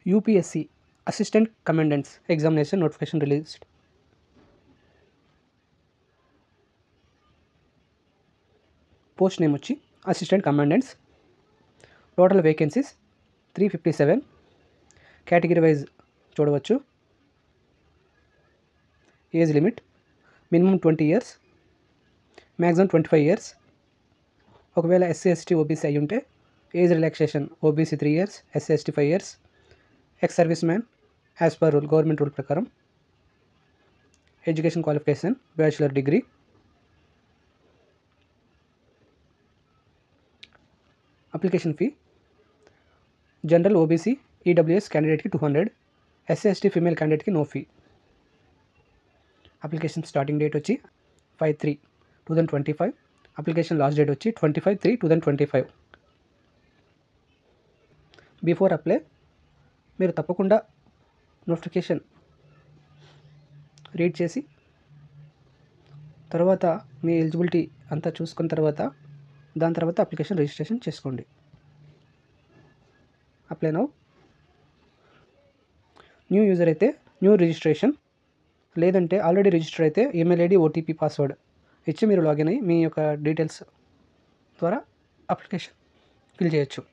UPSC assistant commandants examination notification released. Post name వచ్చి assistant commandants. Total vacancies 357. Category wise చూడవచ్చు. Age limit minimum 20 years, maximum 25 years. ఒకవేళ SC ST OBC అయి ఉంటే age relaxation OBC 3 years, SC ST 5 years. Ex serviceman as per rule, government rule ప్రకారం. Education qualification bachelor degree. Application fee general OBC EWS క్యాండిడేట్కి 200, SC ST female క్యాండిడేట్కి no fee. Application starting date వచ్చి 5/3/2025. Application last date వచ్చి 25/3/2025. Before apply మీరు తప్పకుండా notification read చేసి తర్వాత మీ eligibility అంతా చూసుకున్న తర్వాత దాని తర్వాత అప్లికేషన్ రిజిస్ట్రేషన్ చేసుకోండి. Apply now. న్యూ యూజర్ అయితే న్యూ రిజిస్ట్రేషన్, లేదంటే ఆల్రెడీ రిజిస్టర్ అయితే ఈమెయిల్ ఐడి ఓటీపీ పాస్వర్డ్ ఇచ్చి మీరు లాగిన్ అయ్యి మీ యొక్క డీటెయిల్స్ ద్వారా అప్లికేషన్ ఫిల్ చేయొచ్చు.